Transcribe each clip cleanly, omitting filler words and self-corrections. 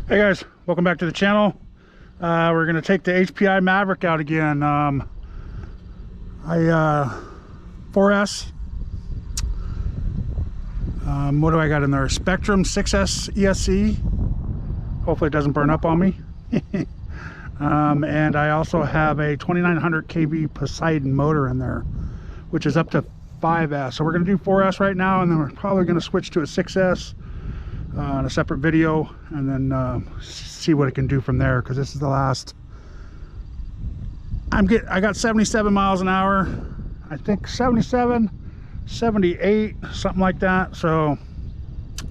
Hey guys, welcome back to the channel. We're going to take the HPI Mavrick out again. 4S. What do I got in there? Spektum 6S ESC. Hopefully it doesn't burn up on me. And I also have a 2900 kV Poseidon motor in there, which is up to 5S. So we're going to do 4S right now, and then we're probably going to switch to a 6S in a separate video, and then see what it can do from there, because this is the last. I got 77 miles an hour, I think 77, 78, something like that. So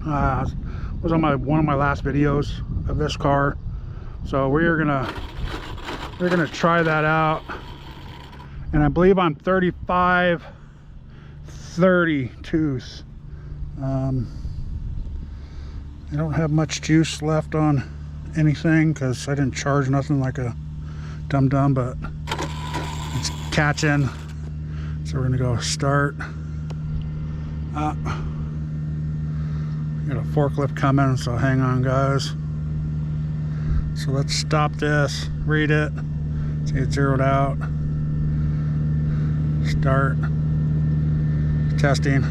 was on one of my last videos of this car. So we're gonna try that out, and I believe I'm 35 32s. I don't have much juice left on anything because I didn't charge nothing like a dum-dum, but it's catching. So we're gonna go start. We got a forklift coming, so hang on guys. So let's stop this, read it, see it zeroed out. Start testing.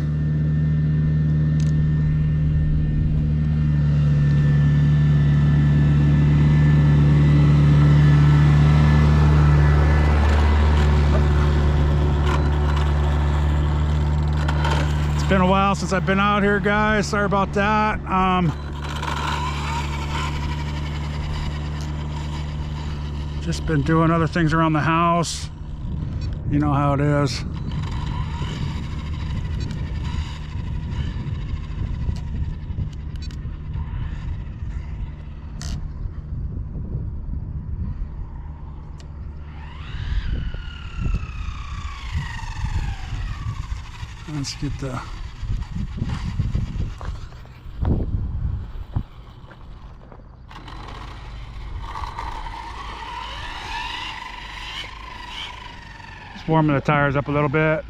It's been a while since I've been out here, guys. Sorry about that. Just been doing other things around the house. You know how it is. Let's get the just warming the tires up a little bit.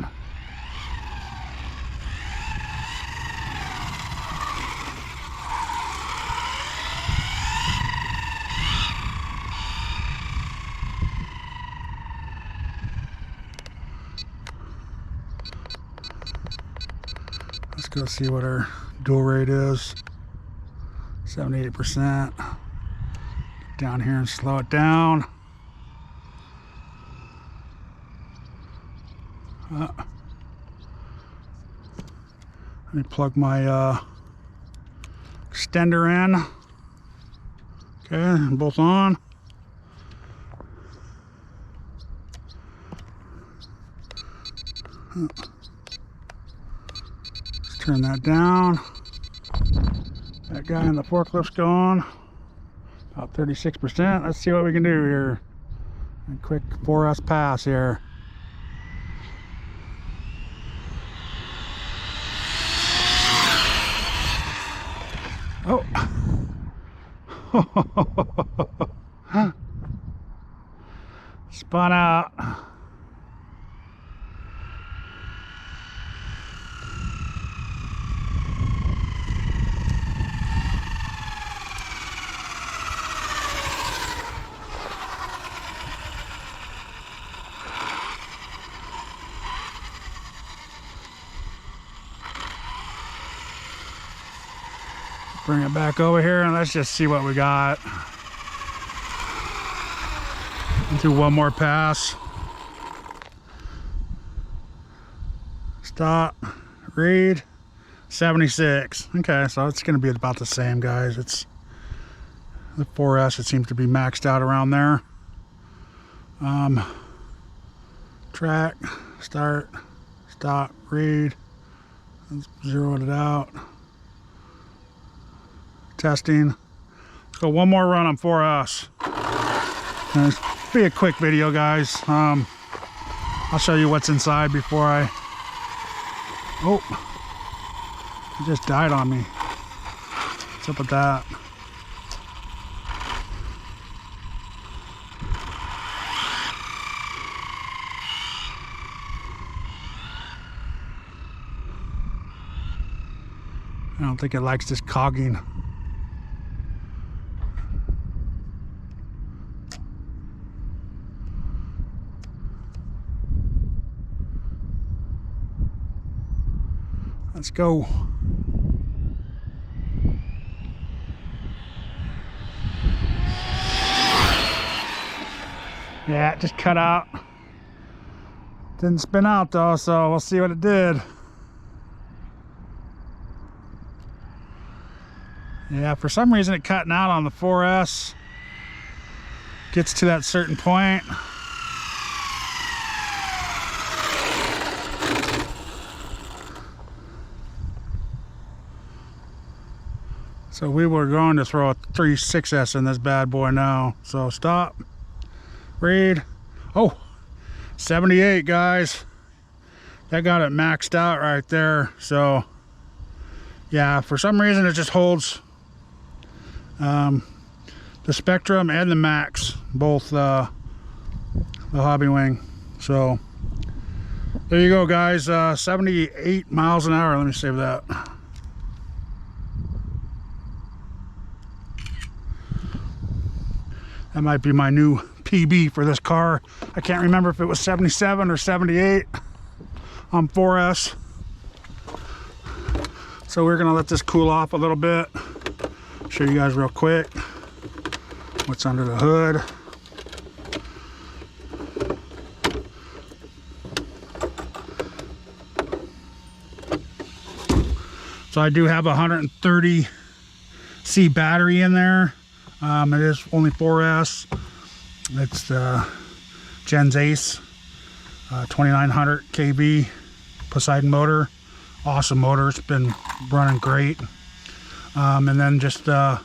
Let's go see what our dual rate is. 78%. Down here and slow it down. Let me plug my extender in. Okay, both on. Turn that down. That guy in the forklift's going. About 36%. Let's see what we can do here. A quick 4S pass here. Oh. Spun out. Bring it back over here and let's just see what we got. Do one more pass. Stop. Read. 76. Okay, so it's going to be about the same, guys. It's the 4S. It seems to be maxed out around there. Track. Start. Stop. Read. Let's zero it out. Testing. Let's go one more run on 4S. And it's be a quick video, guys. I'll show you what's inside before I. Oh, it just died on me. What's up with that? I don't think it likes this cogging. Let's go. Yeah, it just cut out. Didn't spin out though, so we'll see what it did. Yeah, for some reason it cutting out on the 4S. Gets to that certain point. So we were going to throw a 3.6S in this bad boy now. So stop. Read. Oh, 78, guys. That got it maxed out right there. So yeah, for some reason it just holds the Spektum and the maxx, both the hobby wing. So there you go, guys. 78 miles an hour. Let me save that. That might be my new PB for this car. I can't remember if it was 77 or 78 on 4S. So we're gonna let this cool off a little bit. Show you guys real quick what's under the hood. So I do have a 130C battery in there. It is only 4S. It's the Gen's Ace 2900 kV Poseidon motor. Awesome motor. It's been running great. And then just 6S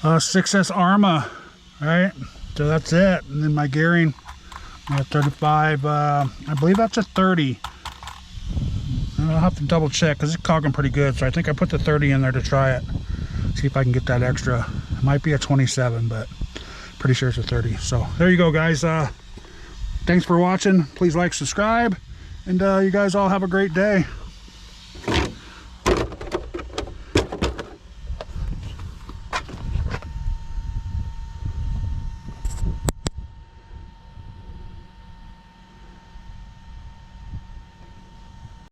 arrma, right? So that's it. And then my gearing, 35. I believe that's a 30. I'll have to double check because it's cogging pretty good. So I think I put the 30 in there to try it. See if I can get that extra. It might be a 27, but pretty sure it's a 30. So there you go, guys. Thanks for watching. Please like, subscribe, and you guys all have a great day.